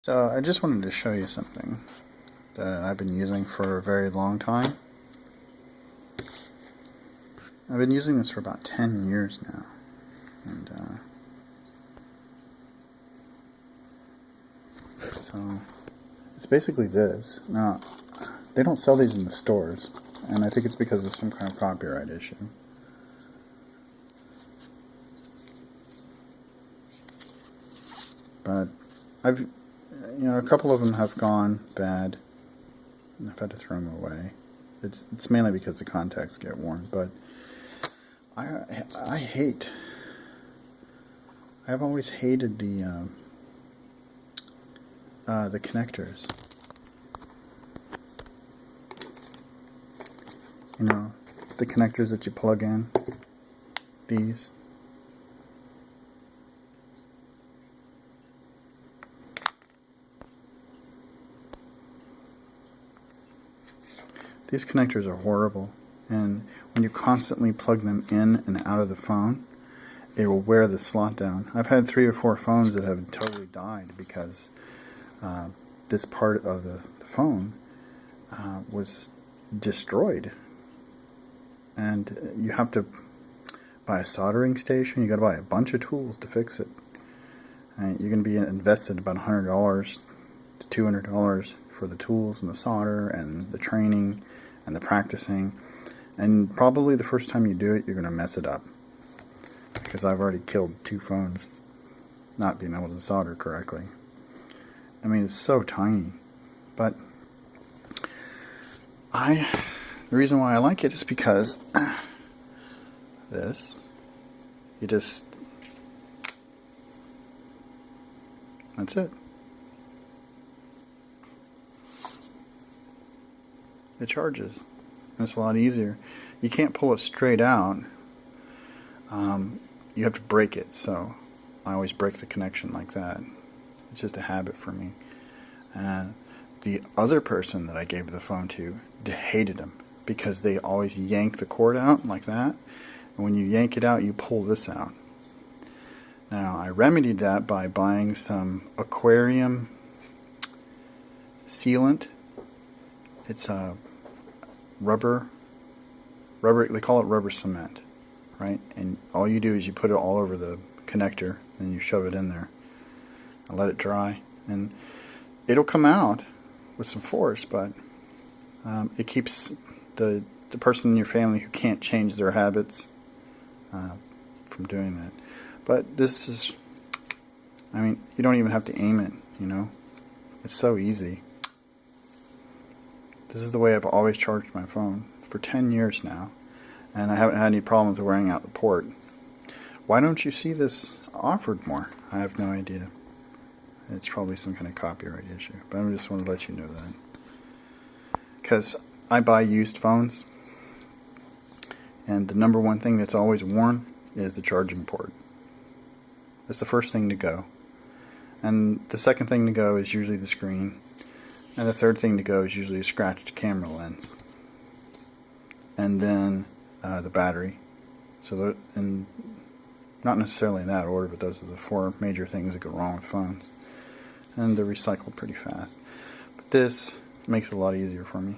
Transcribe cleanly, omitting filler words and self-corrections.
So I just wanted to show you something that I've been using for a very long time. I've been using this for about 10 years now. And so it's basically this. Now, they don't sell these in the stores, and I think it's because of some kind of copyright issue. But a couple of them have gone bad, and I've had to throw them away. It's mainly because the contacts get worn, but I've always hated the connectors. You know, the connectors that you plug in, these. These connectors are horrible, and when you constantly plug them in and out of the phone, it will wear the slot down. I've had 3 or 4 phones that have totally died because this part of the phone was destroyed. And you have to buy a soldering station. You got to buy a bunch of tools to fix it. And you're going to be invested about $100 to $200 for the tools and the solder and the training and the practicing. And probably the first time you do it, you're going to mess it up. Because I've already killed 2 phones not being able to solder correctly. I mean, it's so tiny. But the reason why I like it is because that's it. It charges. And it's a lot easier. You can't pull it straight out. You have to break it, so I always break the connection like that. It's just a habit for me. The other person that I gave the phone to hated them because they always yank the cord out like that. And when you yank it out, you pull this out. Now, I remedied that by buying some aquarium sealant. It's a rubber, they call it rubber cement, right? And all you do is you put it all over the connector and you shove it in there and let it dry. And it'll come out with some force, but it keeps the person in your family who can't change their habits from doing that. But this is, I mean, you don't even have to aim it, you know? It's so easy. This is the way I've always charged my phone for 10 years now, and I haven't had any problems wearing out the port. Why don't you see this offered more? I have no idea. It's probably some kind of copyright issue, but I just want to let you know that. Because I buy used phones, and the number one thing that's always worn is the charging port. That's the first thing to go. And the second thing to go is usually the screen. And the third thing to go is usually a scratched camera lens. And then the battery. So, and not necessarily in that order, but those are the 4 major things that go wrong with phones. And they're recycled pretty fast. But this makes it a lot easier for me.